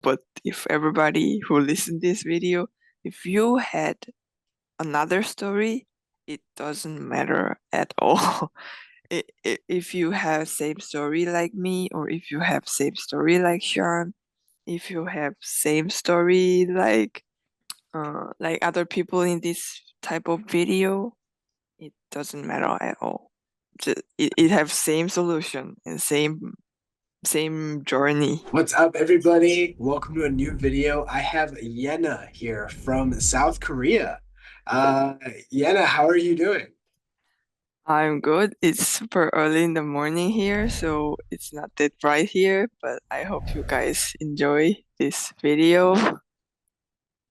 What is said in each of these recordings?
But if everybody who listened this video, if you had another story, it doesn't matter at all. If you have same story like me, or if you have same story like Sean, if you have same story like other people in this type of video, it doesn't matter at all. It have same solution and same journey. What's up, everybody? Welcome to a new video. I have Yenna here from South Korea. Uh, Yenna, how are you doing? I'm good. It's super early in the morning here, so it's not that bright here, but I hope you guys enjoy this video.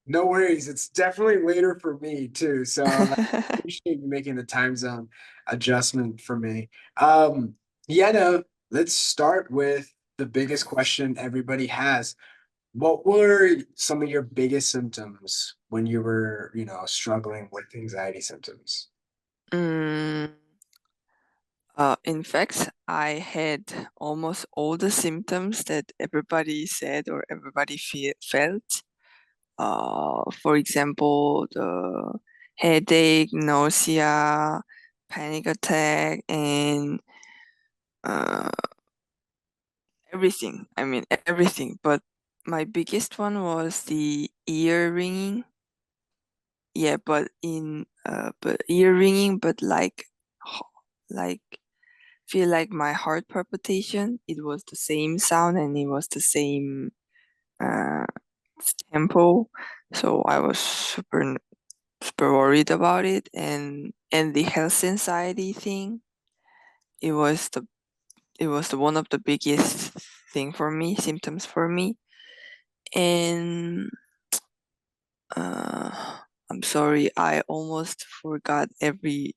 No worries. It's definitely later for me too. So I appreciate you making the time zone adjustment for me. Yenna, let's start with the biggest question everybody has. What were some of your biggest symptoms when you were, struggling with anxiety symptoms? Mm, in fact, I had almost all the symptoms that everybody said or everybody felt. For example, the headache, nausea, panic attack, and uh, everything. I mean, everything. But my biggest one was the ear ringing. Yeah, but ear ringing, but like feel like my heart palpitation. It was the same sound and it was the same uh tempo. So I was super worried about it, and the health anxiety thing. It was the it was the one of the biggest thing for me, symptoms for me. And I'm sorry, I almost forgot every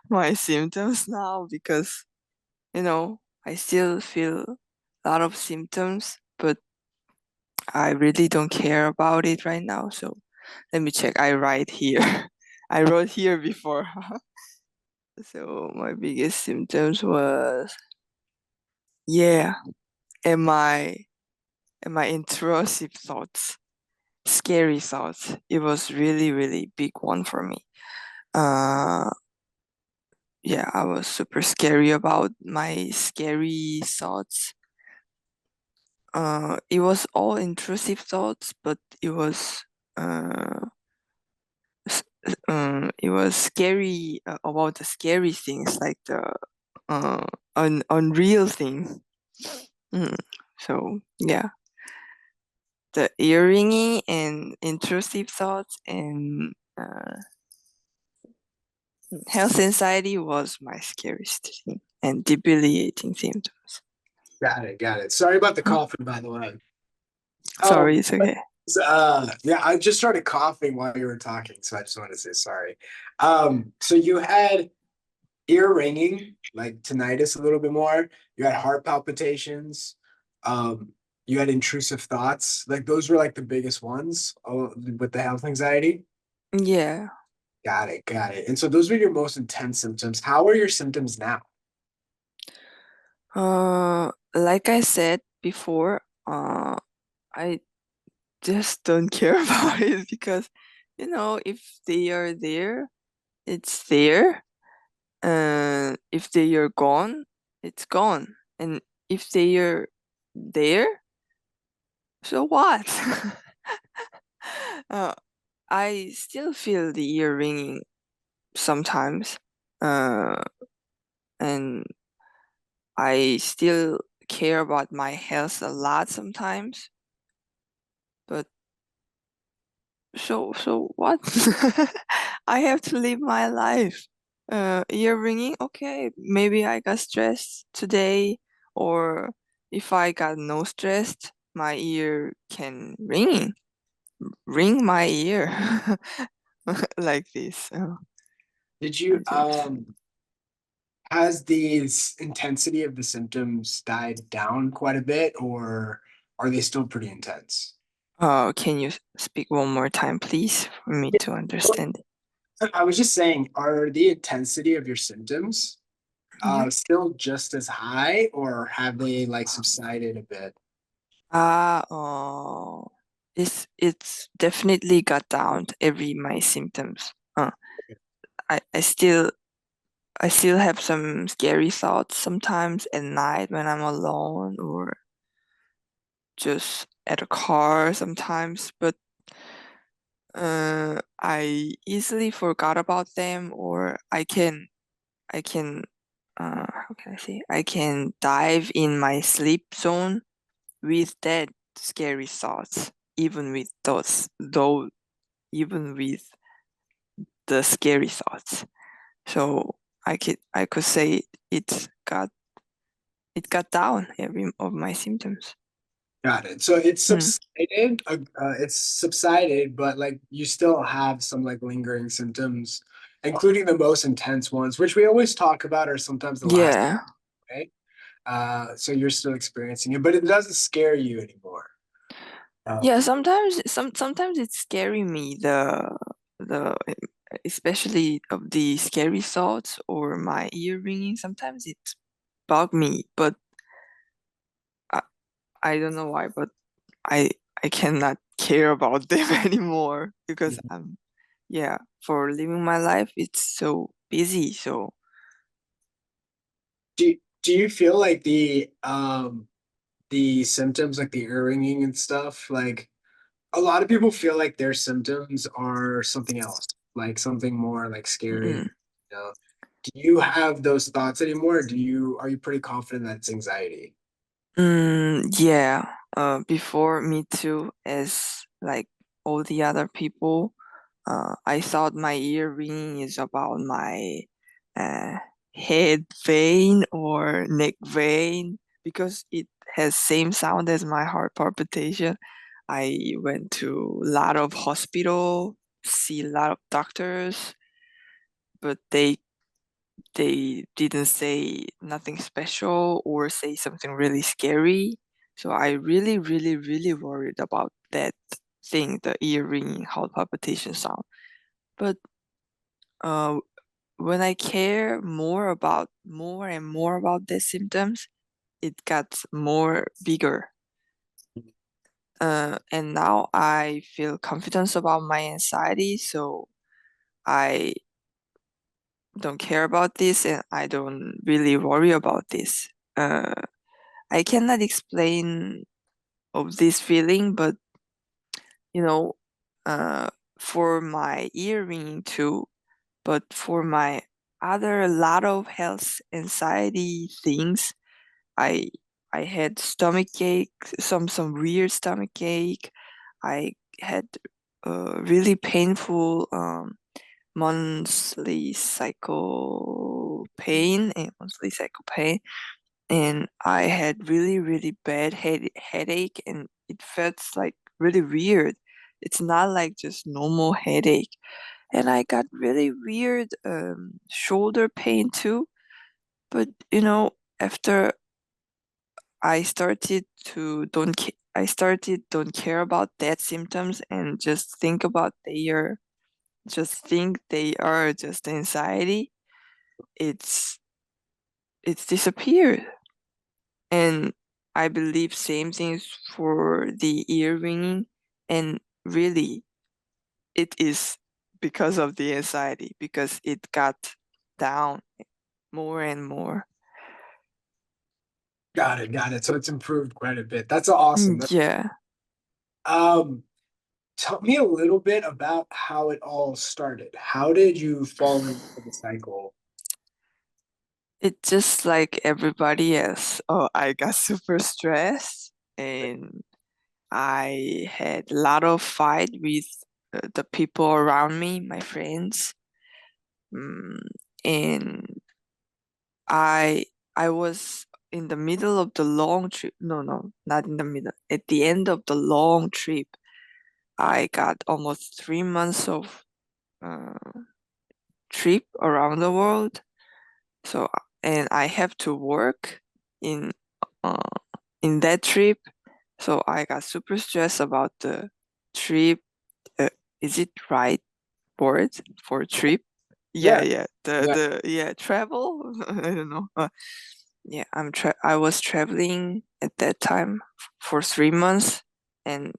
my symptoms now because I still feel a lot of symptoms, but I really don't care about it right now. So let me check. I write here. I wrote here before. So my biggest symptoms was, yeah, and my intrusive thoughts, scary thoughts. It was really, really big one for me. Uh yeah, I was super scary about my scary thoughts. It was all intrusive thoughts, but uh it was scary about the scary things, like the unreal thing. Mm. So yeah, the ear ringing and intrusive thoughts and health anxiety was my scariest thing and debilitating symptoms. Got it, got it. Sorry about the coughing, by the way. Sorry, Um, it's okay. yeah, I just started coughing while you were talking, so I just wanted to say sorry. So you had ear ringing, like tinnitus a little bit more. You had heart palpitations. Um, you had intrusive thoughts. Like those were like the biggest ones with the health anxiety. Yeah. Got it, got it. And so those were your most intense symptoms. How are your symptoms now? Like I said before, I just don't care about it because, if they are there, it's there. If they are gone, it's gone. And if they are there, so what? uh, I still feel the ear ringing sometimes. Uh, and I still care about my health a lot sometimes. But so what? I have to live my life. Ear ringing, okay, maybe I got stressed today, or if I got no stress, my ear can ring my ear like this. Did you That's it. has the intensity of the symptoms died down quite a bit, or are they still pretty intense? Can you speak one more time, please, for me Yeah. to understand? I was just saying, are the intensity of your symptoms Mhm. still just as high, or have they like subsided a bit? It's definitely got down every my symptoms. I I still I still have some scary thoughts sometimes at night when I'm alone or just at a car sometimes, but I easily forgot about them, or I can how can I say, I can dive in my sleep zone with that scary thoughts, even with those though even with the scary thoughts. So I could say it got down every of my symptoms. Got it. So it's Mm. subsided. It's subsided, but like you still have some like lingering symptoms, including the most intense ones, which we always talk about, are sometimes the last Yeah. day. So you're still experiencing it, but it doesn't scare you anymore. Yeah, sometimes it's scaring me, the especially of the scary thoughts or my ear ringing. Sometimes it bug me, but I, I don't know why, but I I cannot care about them anymore because yeah, for living my life it's so busy. So Do you feel like the symptoms like the ear ringing and stuff, like a lot of people feel like their symptoms are something else, like something more like scary, mm, you know? Do you have those thoughts anymore? Are you pretty confident that it's anxiety? yeah, before me too, as like all the other people, I thought my ear ringing is about my uh, head vein or neck vein because it has same sound as my heart palpitation. I went to a lot of hospital, see a lot of doctors, but they didn't say nothing special or say something really scary. So I really, really, really worried about that thing, the ear ringing, heart palpitation sound. But uh, when I care more and more about the symptoms, it got more bigger. And now I feel confidence about my anxiety, so I don't care about this and I don't really worry about this. Uh, I cannot explain of this feeling, but you know, uh, for my ear ringing too, but for my other lot of health anxiety things, I I had stomach ache, some weird stomach ache. I had really painful monthly cycle pain, and I had really, really bad headache, and it felt like really weird. It's not like just normal headache. And I got really weird shoulder pain too. But after I started don't care about that symptoms and just think they are just anxiety. It's it's disappeared. And I believe same things for the ear ringing. And really, it is because of the anxiety, because it got down more and more. Got it, got it. So it's improved quite a bit. That's awesome. Yeah, Um, Tell me a little bit about how it all started. How did you fall into the cycle? it just like everybody else. Oh, I got super stressed and I had a lot of fight with the people around me, my friends. Mm, and I I was in the middle of the long trip. No, no, not in the middle. At the end of the long trip, I got almost 3 months of uh, trip around the world. So, and I have to work in uh, in that trip. So I got super stressed about the trip. Is it right word for trip? Yeah, Yeah, yeah. yeah, The yeah, travel. I don't know. yeah, I was traveling at that time for 3 months, and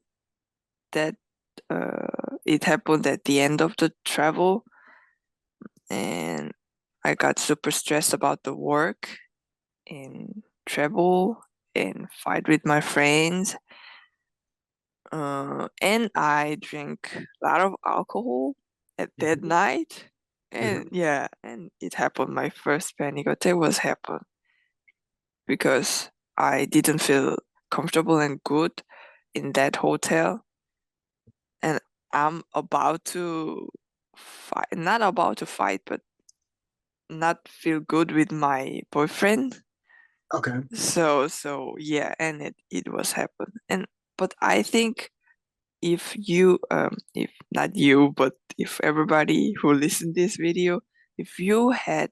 that it happened at the end of the travel, and I got super stressed about the work and travel and fight with my friends. And I drank a lot of alcohol at that Mhm. night. And Mhm. yeah, and it happened. My first panic attack was happened because I didn't feel comfortable and good in that hotel. And I'm about to fight, not about to fight, but not feel good with my boyfriend. Okay. So yeah, and it was happened. And but I think if not you, but if everybody who listened this video, if you had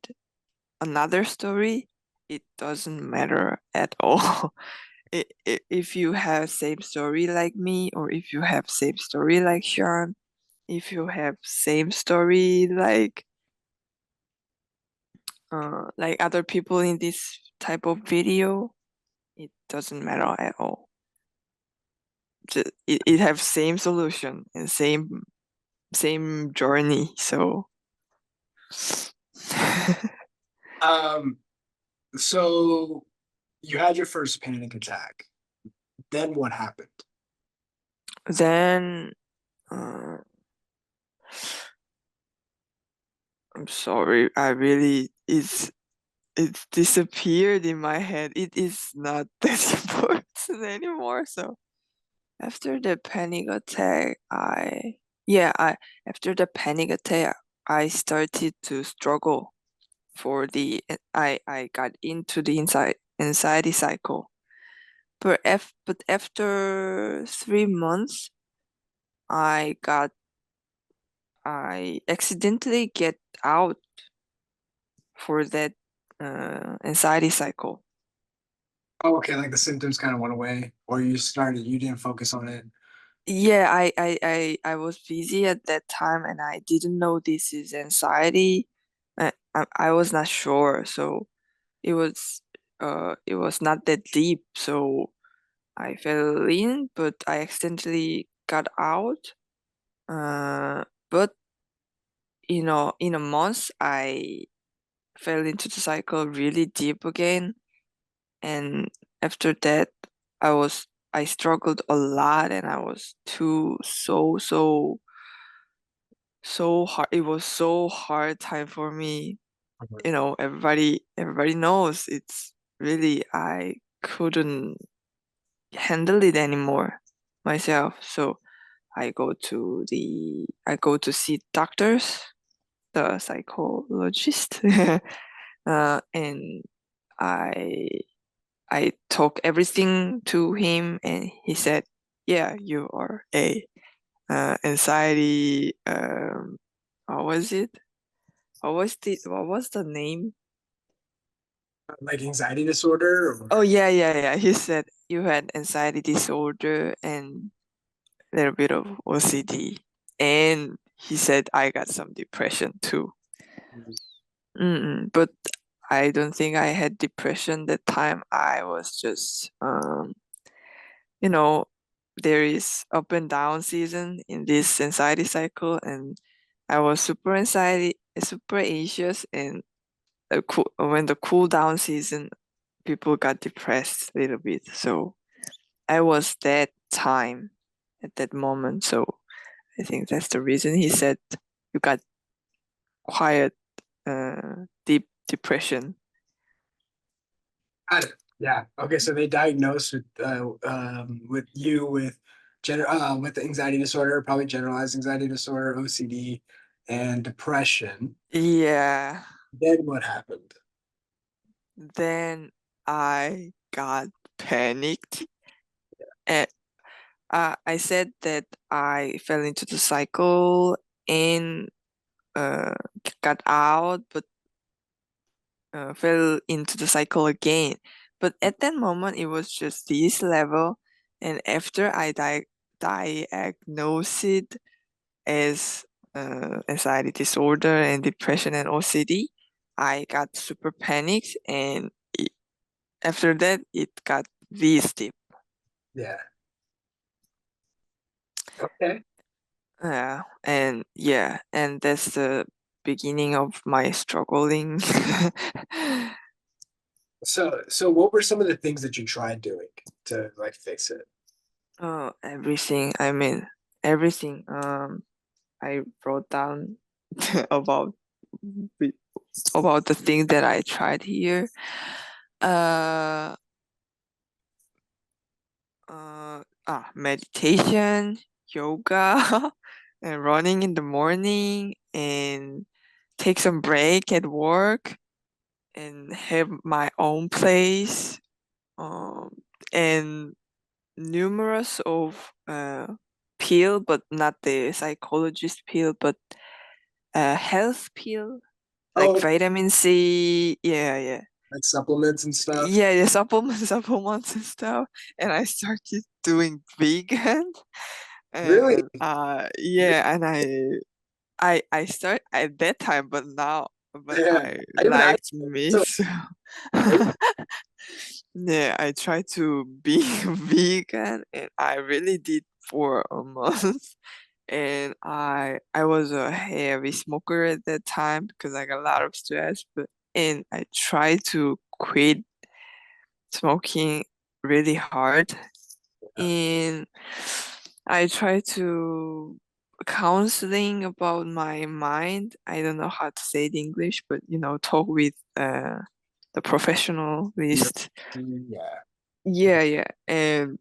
another story, it doesn't matter at all. If you have same story like me, or if you have same story like Sean, if you have same story like other people in this type of video, it doesn't matter at all. It have same solution and same journey. So Um, so you had your first panic attack. Then what happened? then uh, I'm sorry, I really it's disappeared in my head. It is not that important anymore. So after the panic attack, I after the panic attack, I started to struggle for the I got into the anxiety cycle. But after 3 months, I got I accidentally get out for that anxiety cycle. Oh, okay, like the symptoms kind of went away, or you didn't focus on it. Yeah, I was busy at that time and I didn't know this is anxiety. I was not sure, so it was not that deep. So I fell in, but I accidentally got out. But in a month, I fell into the cycle really deep again. And after that, I struggled a lot and I was too so hard. It was so hard time for me. Mhm. Everybody knows it's really I couldn't handle it anymore myself. So I go to see doctors, the psychologist, and I I talk everything to him, and he said, "Yeah, you are a anxiety. What was it? What was the name? Like anxiety disorder, Oh or yeah. He said you had anxiety disorder and a little bit of OCD, and he said I got some depression too. But I don't think I had depression that time. I was just you know, there is up and down season in this anxiety cycle, and I was super anxious, and when the cool down season, people got depressed a little bit. So I was that time at that moment. So I think that's the reason he said you got quiet, deep depression. got it. Yeah. Okay, so they diagnosed with you with the anxiety disorder, probably generalized anxiety disorder, OCD, and depression. Yeah. Then what happened? Then I got panicked. And I said that I fell into the cycle and uh, got out, but fell into the cycle again. But at that moment, it was just this level. And after I diagnosed it as anxiety disorder and depression and OCD, I got super panicked and after that, it got this deep. Yeah. Okay. And that's the beginning of my struggling. So what were some of the things that you tried doing to like fix it? Everything. I mean, everything. I wrote down about the- about the thing that I tried here. Uh, Meditation, yoga, and running in the morning, and take some break at work, and have my own place. Um, and numerous of pill, but not the psychologist pill, but health pill, like Oh, vitamin C. Yeah, yeah. like supplements and stuff. Yeah, yeah, supplements, supplements and stuff. And I started doing vegan. Really? And yeah, and I start at that time, but now, but Yeah. I Even I liked meat. so So I, yeah, I tried to be vegan, and I really did for a month. And I was a heavy smoker at that time because I got a lot of stress, but and I tried to quit smoking really hard, and I try to counseling about my mind. I don't know how to say it in English, but talk with the yeah. professionalist. Yeah. Yeah, yeah, and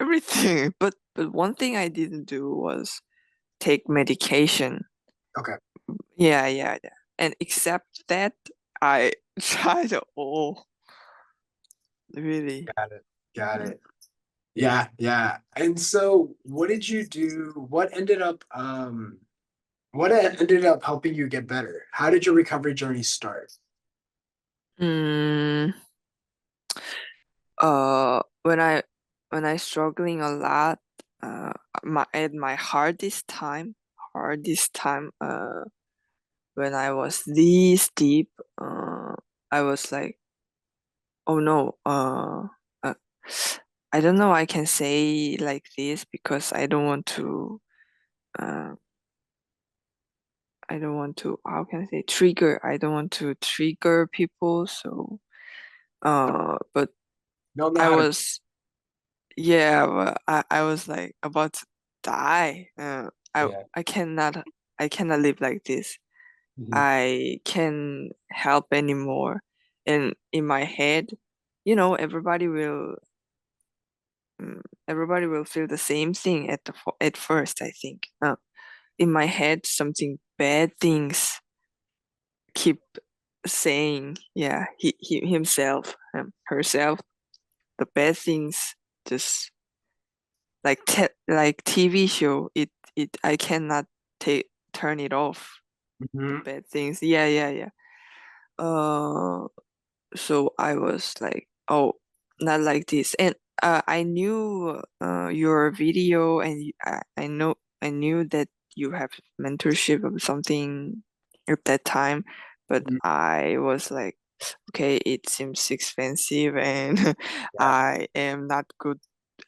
everything. But one thing I didn't do was take medication. Okay. Yeah, yeah, yeah. And except that, I tried all, really. Got it. Got Yeah. it. Yeah, yeah. And so what did you do? What ended up helping you get better? How did your recovery journey start? Mm, when I struggling a lot, my hardest time, when I was this deep, I was like, oh no, uh, I don't know I can say like this because uh, I don't want to, how can I say, trigger. I don't want to trigger people. So, but Don't know I how to. was, yeah, but I was like about to die. Yeah. I cannot live like this. Mhm. I can help anymore. And in my head, everybody will feel the same thing at first, I think. In my head, something bad things keep saying, yeah, he himself, herself, the bad things, just like TV show. It I cannot take turn it off. The Mhm. bad things. Yeah, yeah, yeah. Uh, so I was like, oh, not like this. And I knew your video, and I knew that you have mentorship of something at that time, but Mhm. I was like, okay, it seems expensive, and Yeah. I am not good.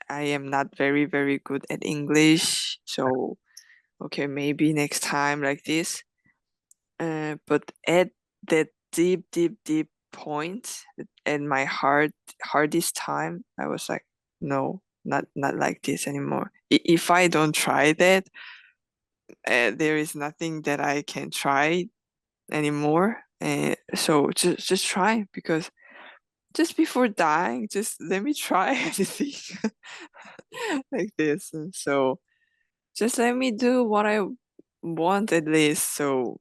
I am not very, very good at English. So, okay, maybe next time like this. But at that deep, deep, deep point, at my hardest time, I was like, no, not like this anymore. If I don't try that, there is nothing that I can try anymore. So just try, because just before dying, just let me try anything like this. And so just let me do what I want at least. So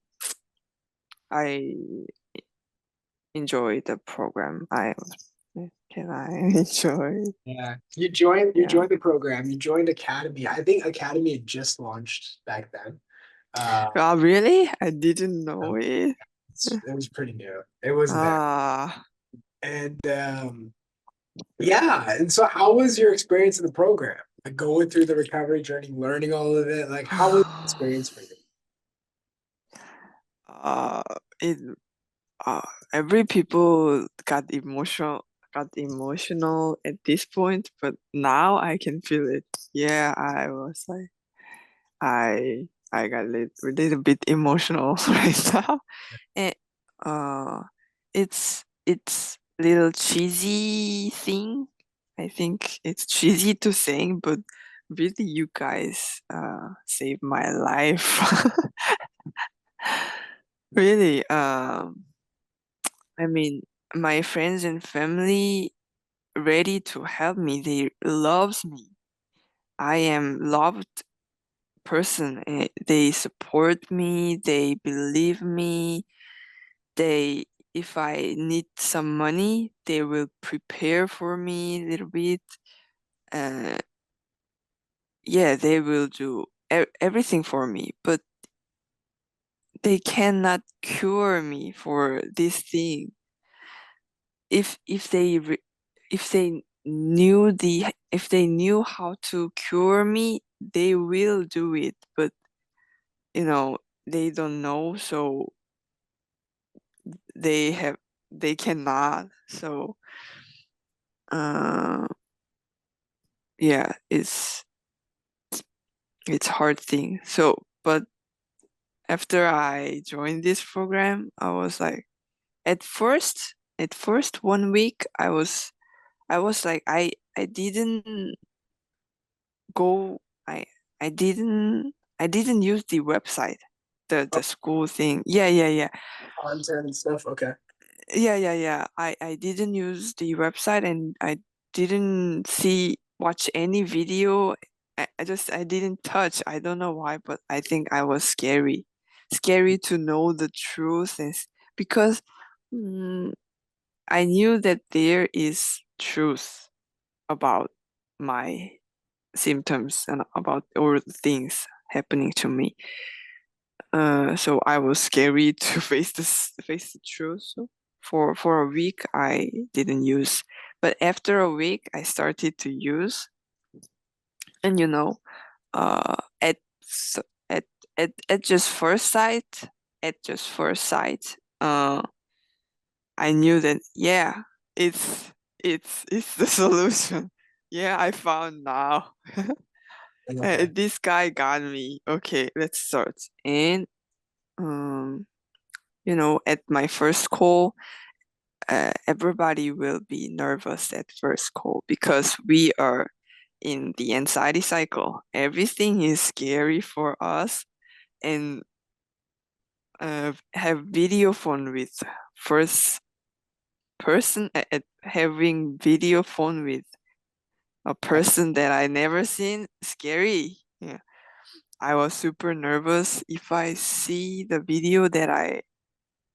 I enjoy the program. Can I enjoy it? Yeah. You joined Yeah. the program. You joined Academy. I think Academy had just launched back then. Oh, really? I didn't know it. It was pretty new. It was there. Ah. And yeah. And so how was your experience in the program? Like going through the recovery journey, learning all of it. Like how was the experience for you? Uh, it uh, every people got emotional at this point, but now I can feel it. Yeah, I was like I got a little bit emotional right now. And uh it's little cheesy thing. I think it's cheesy to sing, but really you guys saved my life. Really, I mean, my friends and family ready to help me. They loves me. I am loved person. They support me. They believe me. They, if I need some money, they will prepare for me a little bit. Uh, yeah, they will do everything for me, but they cannot cure me for this thing. If they if they if they knew how to cure me, they will do it. But you know, they don't know, so they have they cannot. So uh, yeah, it's hard thing. So, but after I joined this program, I was like, at first 1 week, I was like, I didn't go, I didn't, I didn't use the website, Oh, the school thing. Yeah. content and stuff. Okay. Yeah. I didn't use the website and I didn't watch any video. I didn't touch. I don't know why, but I think I was scary. Scary to know the truth is because mm, I knew that there is truth about my symptoms and about all the things happening to me. So I was scary to face the truth. So for a week I didn't use, but after a week I started to use, and uh, at s- at at just first sight, I knew that yeah, it's the solution. Yeah, I found now. Okay. This guy got me. Okay, let's start. And um, at my first call, everybody will be nervous at first call because we are in the anxiety cycle. Everything is scary for us, and have video phone with first person, having video phone with a person that I never seen, scary. Yeah. I was super nervous. If I see the video that I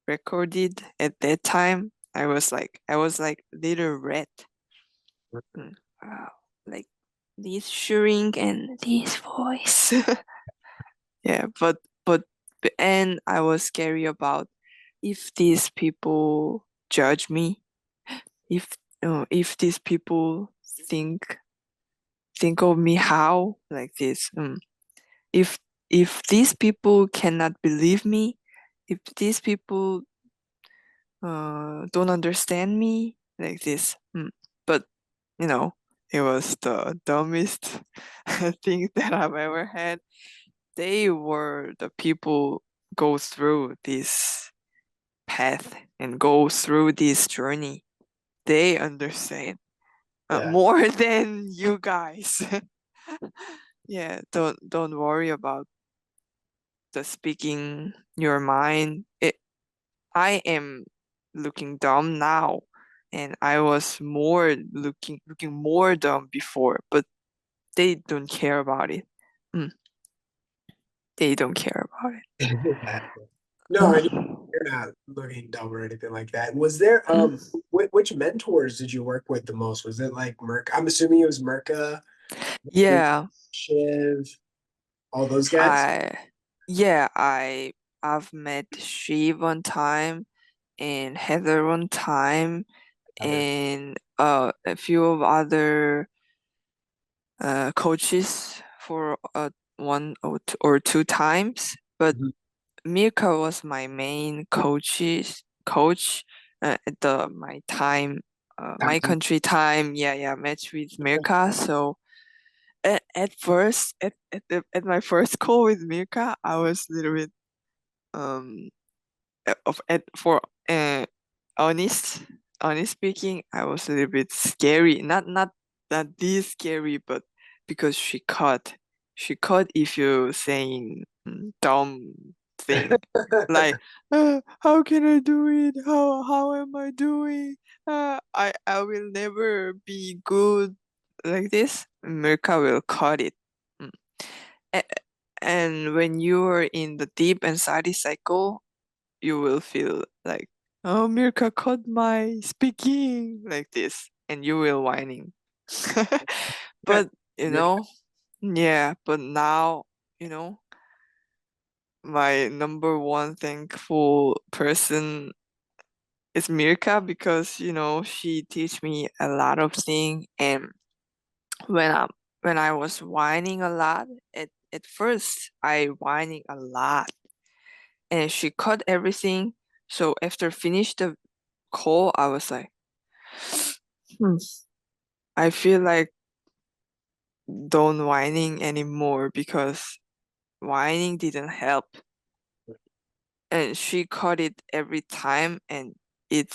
recorded at that time, I was like little red. Mm. Wow. Like this shriek and this voice. Yeah, but and I was scary about if these people judge me, if if these people think think of me how like this. If these people cannot believe me, if these people don't understand me like this. But you know, it was the dumbest thing that I've ever had. They were the people go through this path and go through this journey. They understand Yeah. more than you guys. Yeah, don't worry about the speaking your mind. I am looking dumb now, and I was more looking more dumb before, but they don't care about it. Mm, they don't care about Exactly. No, and it. you're not looking dumb or anything like that. Was there Mm. which mentors did you work with the most? Was it like Merc? I'm assuming it was Merca, Yeah, Shiv, all those guys? I yeah, I've met she one time and Heather one time Other. and a few of other coaches for one or two times, but Mhm. Mirka was my main coach coach at the my Time. country time. Yeah, yeah, match with Mirka. So at first, at my first call with Mirka, I was a little bit um of at for uh honest honest speaking, I was a little bit scary. Not this scary, but because she caught if you saying dumb thing like how can I do it? How am I doing? I will never be good like this. Mirka will cut it. Mm. A- And when you're in the deep anxiety cycle, you will feel like, oh, Mirka caught my speaking like this, and you will whining. But you Yeah, know, yeah, but now, you know, my number one thankful person is Mirka because, she teach me a lot of things. And when I when I was whining a lot, at first I whining a lot, and she cut everything. So after finish the call, I was like, hmm, I feel like don't whining anymore because whining didn't help. And she caught it every time, and it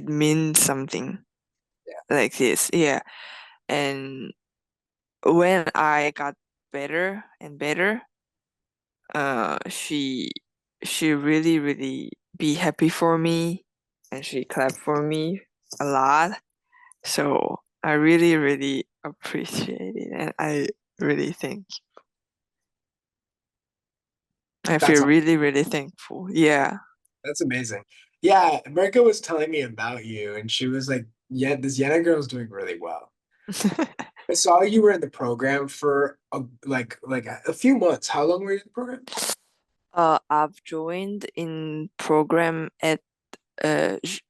means something like this. Yeah. And when I got better and better, she really, really be happy for me, and she clapped for me a lot. So I really, really appreciate it, and I really think I that's feel really, really thankful. Yeah. that's amazing. Yeah, America was telling me about you, and she was like, "Yeah, this Yena girl is doing really well." I saw you were in the program for a few months. How long were you in the program? I've joined in program at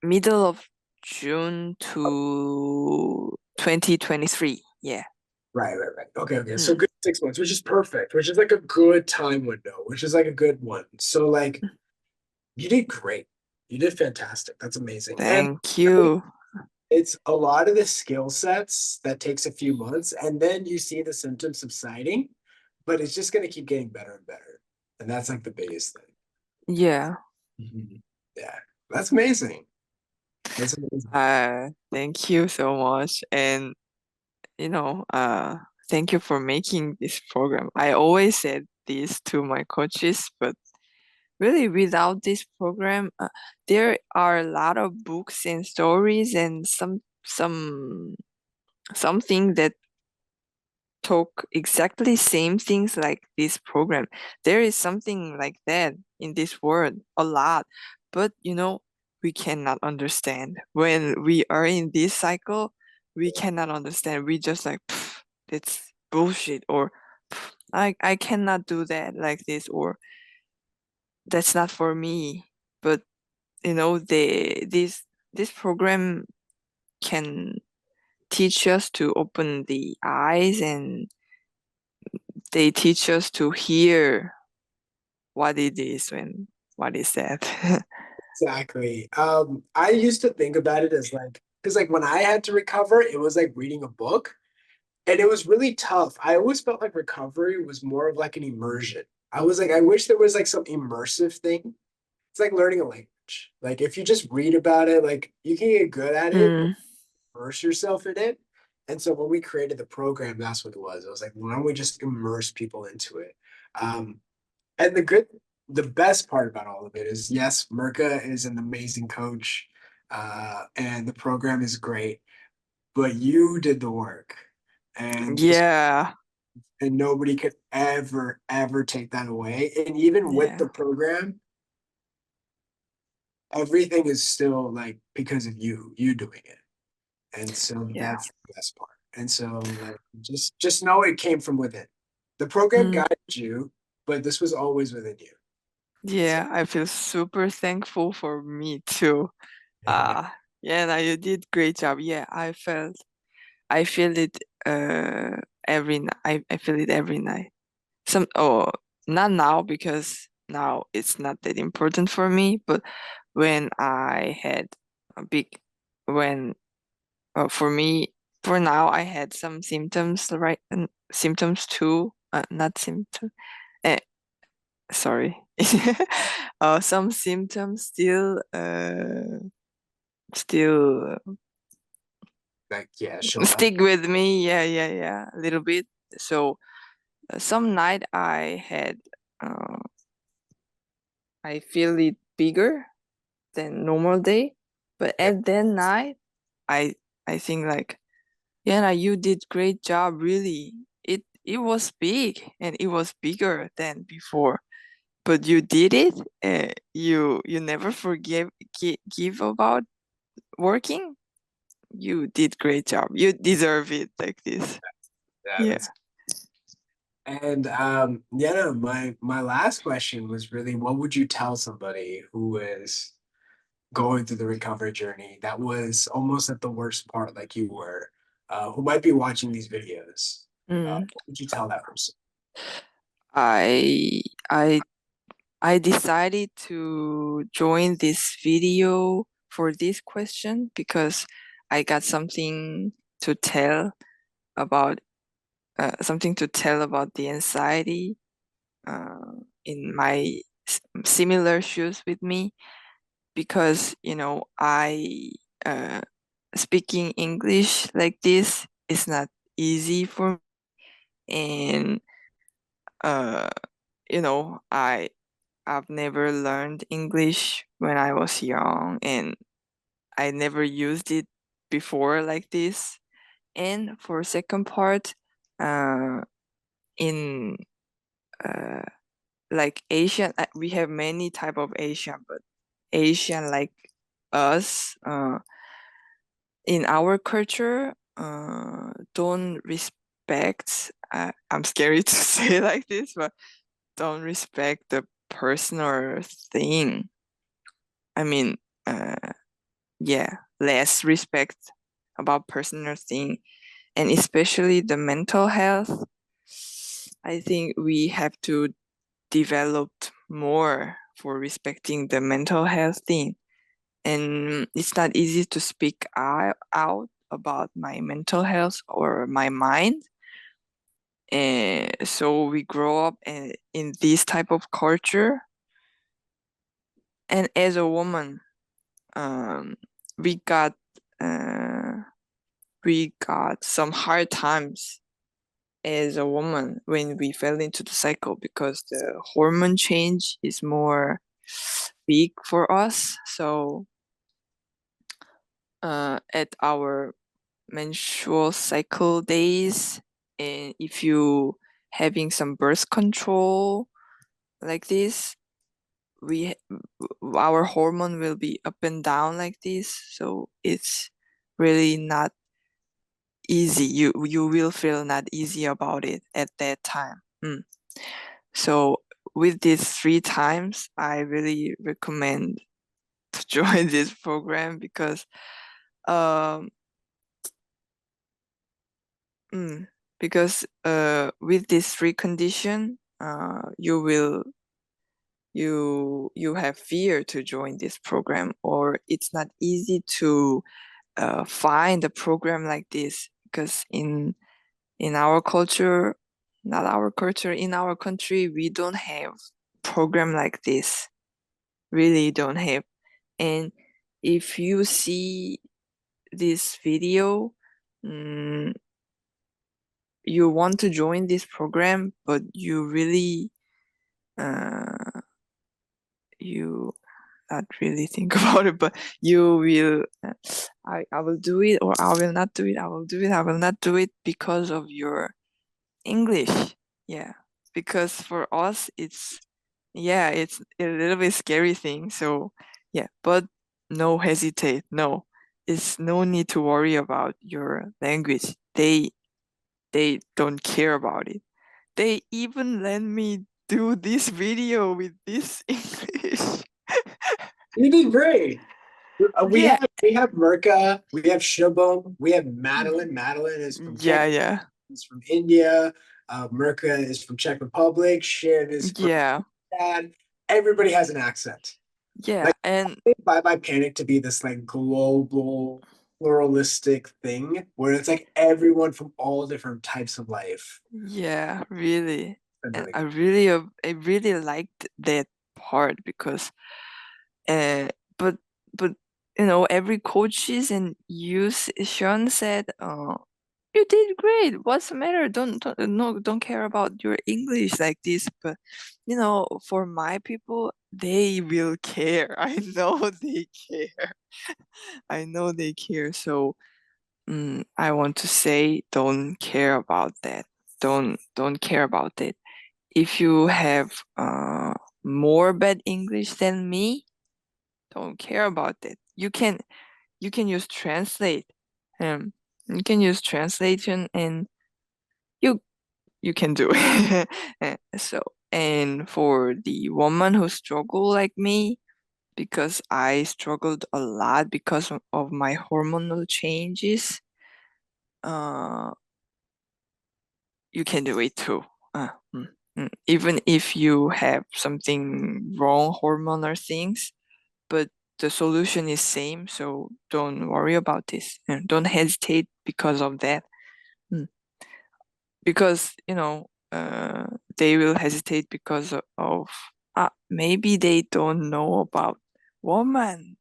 middle of June to 2023. Yeah. Right, right, right. Okay, okay. So Mm. good 6 months, which is perfect, which is like a good time window, which is like a good one. So like you did great. You did fantastic. That's amazing. And Thank you. it's a lot of the skill sets that takes a few months, and then you see the symptoms subsiding, but it's just going to keep getting better and better. And that's like the biggest thing. Yeah. Mhm. Yeah, that's amazing. That's amazing. Thank you so much. And thank you for making this program. I always said this to my coaches, but really without this program, there are a lot of books and stories and something that talk exactly same things like this program. There is something like that in this world a lot, but we cannot understand when we are in this cycle. We cannot understand. We just like, "Pff, it's bullshit," or "Pff, I cannot do that like this," or "that's not for me." But this program can teach us to open the eyes, and they teach us to hear what it is when what is that. Exactly. I used to think about it as like, because like when I had to recover, it was like reading a book. And it was really tough. I always felt like recovery was more of like an immersion. I was like, I wish there was like some immersive thing. It's like learning a language. Like if you just read about it, like you can get good at it, but Mm, immerse yourself in it. And so when we created the program, that's what it was. It was like, why don't we just immerse people into it? Um, and the best part about all of it is, yes, Mirka is an amazing coach, and the program is great, but you did the work. And just yeah, and nobody could ever take that away. And even with yeah, the program, everything is still like because of you doing it. And so yeah. that's the best part. And so like just know it came from within. The program Mm, guided you, but this was always within you. So yeah, I feel super thankful for me too. yeah, Yeah, now you did great job. Yeah, I feel it every night. I feel it every night. Not now because now it's not that important for me. But when I had a big, when for me, for now, I had some symptoms, right? And symptoms too, not symptoms. Eh, sorry. Some symptoms still Like, yeah, showed up. stick with me. Yeah, a little bit. So some night uh, I feel it bigger than normal day, but Yeah, at that night, I I think like, yeah, you did great job, really. It was big and it was bigger than before, but you did it. You never give about working. You did great job. You deserve it like this. yeah, Yeah. that's and yeah, no, my last question was really what would you tell somebody who is going through the recovery journey that was almost at the worst part like you were, who might be watching these videos? Mm. What would you tell that person? I I I decided to join this video for this question because I got about something to tell about the anxiety in my similar shoes with me, because I speaking English like this is not easy for me. And uh I've never learned English when I was young, and I never used it before like this. And for second part, uh, in uh, like Asian, we have many type of Asian, but Asian like us, in our culture, don't respect. I'm scary to say like this, but don't respect the personal thing. I mean, uh, yeah, less respect about personal thing, and especially the mental health. I think we have to develop more for respecting the mental health thing. And it's not easy to speak out about my mental health or my mind. And so we grow up in this type of culture. And as a woman, um, we got uh, we got some hard times as a woman when we fell into the cycle, because the hormone change is more big for us. So at our menstrual cycle days, and if you having some birth control like this, we our hormone will be up and down like this. So it's really not easy. You will feel not easy about it at that time. So with these 3 times, I really recommend to join this program, because um mm, with this 3 condition, you have fear to join this program, or it's not easy to find a program like this, because in our culture, not our culture, in our country, we don't have program like this. Really don't have. And if you see this video, mm, you want to join this program, but you really uh, you not really think about it, but you will. I will do it, or I will not do it. I will do it. I will not do it because of your English. Yeah, because for us, it's a little bit scary thing. So yeah, but no hesitate. No, it's no need to worry about your language. They don't care about it. They even let me do this video with this English. You did great. We Yeah. have Merca, we have Shubham, we have Madeline. Madeline is from Canada, Yeah. is from India. Merca is from Czech Republic. Sharon is from Yeah. Chad. everybody has an accent. Yeah, Like and Bye Bye Panic to be this like global pluralistic thing where it's like everyone from all different types of life. yeah, really. Been And really I really liked that part because but but every coaches and you Sean said, you did great. What's the matter? Don't no don't care about your English like this. But for my people, they will care. I know they care. I know they care. So I want to say, don't care about that. Don't care about it. If you have more bad English than me, don't care about it. You can use translate. Um, you can use translation, and you you can do it. So, and for the woman who struggle like me, because I struggled a lot because of my hormonal changes, uh, you can do it too. Uh, Even if you have something wrong hormonal things, but the solution is same, so don't worry about this and don't hesitate because of that. Mm. Because they will hesitate because of maybe they don't know about woman.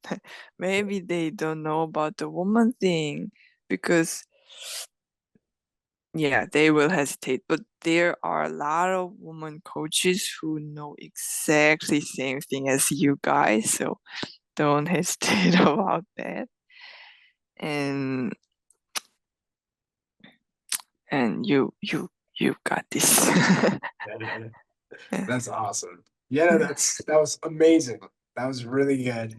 Maybe they don't know about the woman thing, because yeah, they will hesitate. But there are a lot of woman coaches who know exactly same thing as you guys, so don't hesitate about that. And you got this. good. Yeah. That's awesome. Yeah, that was amazing. That was really good.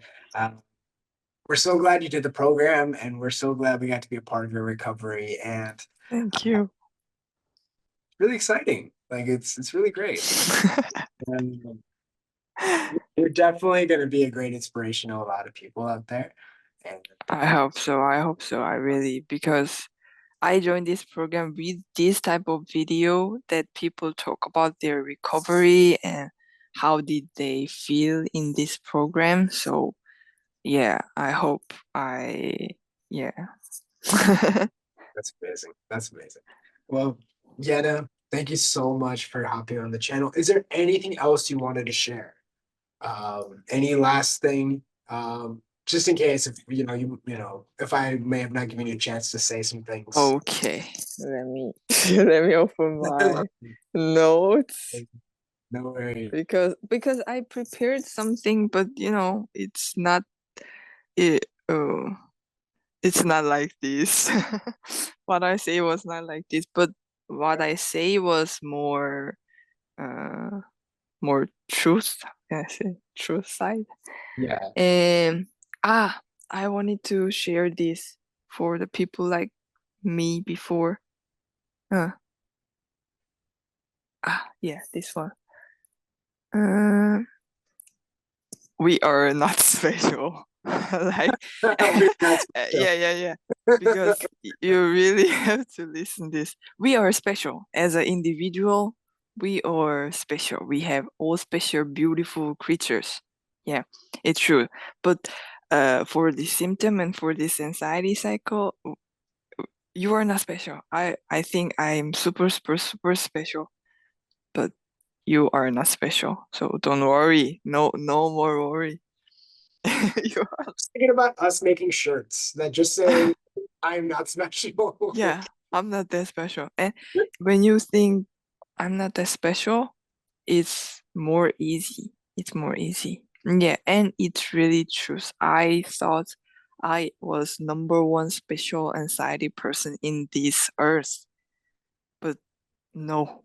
We're so glad you did the program, and we're so glad we got to be a part of your recovery. And Thank you. really exciting. Like it's really great. And you're definitely going to be a great inspiration to a lot of people out there. And I hope so. I hope so. I really, because I joined this program with this type of video that people talk about their recovery and how did they feel in this program. So yeah, I hope yeah. that's amazing. That's amazing. Well, Yenna, thank you so much for hopping on the channel. Is there anything else you wanted to share? Any last thing? Just in case if if I may have not given you a chance to say some things. Okay, let me let me open my notes, No worries. because I prepared something, but it. It's not like this. What I say was not like this, but what I say was uh more truth. Can I say truth side? Yeah. And I wanted to share this for the people like me before. Uh, yeah, this one. Uh, we are not special. Like, That's yeah, yeah, yeah. Because you really have to listen this. We are special as an individual. We are special. We have all special, beautiful creatures. Yeah, it's true. But for the symptom and for this anxiety cycle, you are not special. I think I'm super, super, super special. But you are not special. So don't worry. No, no more worry. You thinking about us making shirts that just say I'm not special. Yeah, I'm not that special. And when you think I'm not that special, it's more easy. It's more easy. Yeah, and it's really true. I thought I was number one special anxiety person in this earth, but no.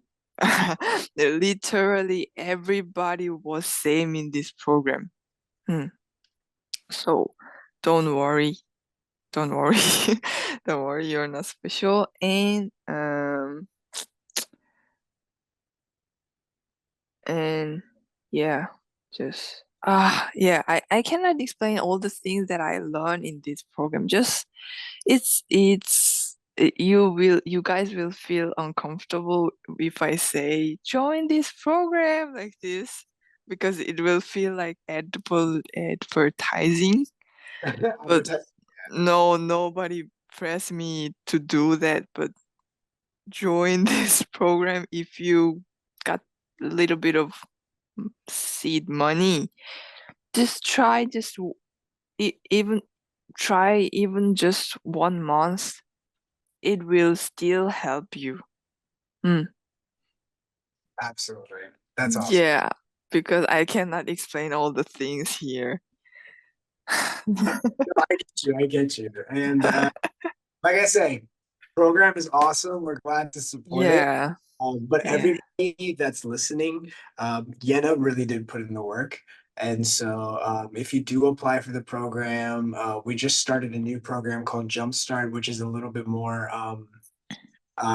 Literally everybody was same in this program. Hmm. So don't worry. Don't worry. Don't worry, you're not special. And yeah, just yeah, I cannot explain all the things that I learned in this program. Just you guys will feel uncomfortable if I say join this program like this. because it will feel like advertising, but Advertise. no, nobody pressed me to do that. But join this program if you got a little bit of seed money. Just try, even try even just 1 month. It will still help you. Mm. Absolutely. That's awesome. Yeah, because I cannot explain all the things here. No, I get you. I get you. And like I say, program is awesome. We're glad to support it. Yeah, But yeah, everybody that's listening, Yenna really did put in the work. And so if you do apply for the program, we just started a new program called Jumpstart, which is a little bit more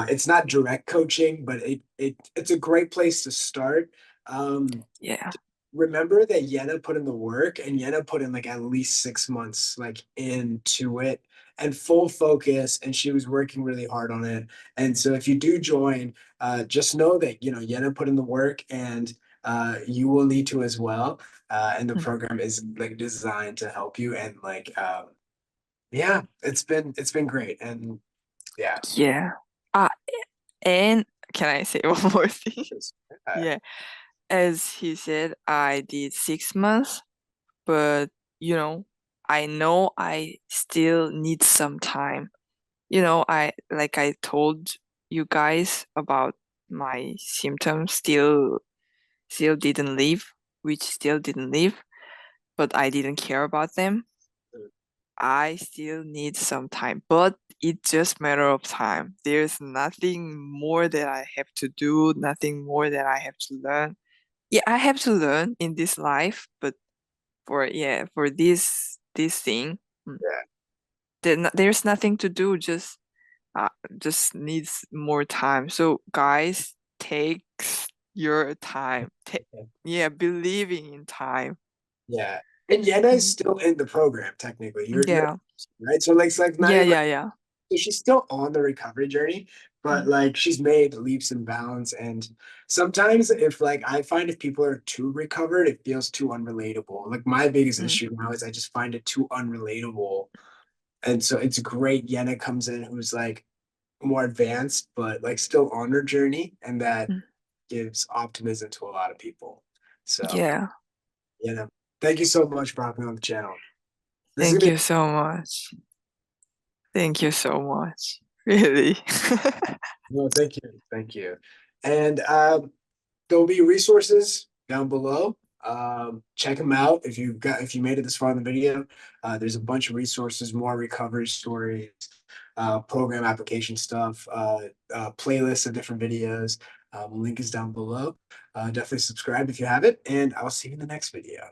it's not direct coaching, but it's a great place to start. Um, yeah. Remember that Yena put in the work, and Yena put in like at least 6 months like into it and full focus, and she was working really hard on it. And so if you do join, just know that Yena put in the work, and you will need to as well. And the Mm. program is like designed to help you, and like yeah, it's been great. And yeah. Yeah. Ah, and can I say one more thing? uh, Yeah. As he said, I did 6 months, but you know I still need some time. I told you guys about my symptoms still didn't leave, which still didn't leave, but I didn't care about them. I still need some time, but it's just matter of time. There's nothing more that I have to do, nothing more that I have to learn. Yeah, I have to learn in this life, but for this thing, mm, yeah. there's nothing to do. Uh, just needs more time. So guys, take your time. Yeah, believing in time. Yeah. And Yenna is Mm. still in the program, technically. You're Yeah, right. So like it's like not yeah, even like yeah, yeah. so she's still on the recovery journey, but Mm, like she's made leaps and bounds. And sometimes if like I find if people are too recovered, it feels too unrelatable. Like my biggest mm, issue now is I just find it too unrelatable. And so it's great Yenna comes in who's like more advanced, but like still on her journey, and that mm. gives optimism to a lot of people. So Yeah. Yenna, thank you so much for having me on the channel. This is Thank gonna you so much. Thank you so much. Really. be no, thank you, thank you. And there'll be resources down below. Check them out if you made it this far in the video. There's a bunch of resources, more recovery stories, program application stuff, playlists of different videos. Link is down below. Definitely subscribe if you have it, and I'll see you in the next video.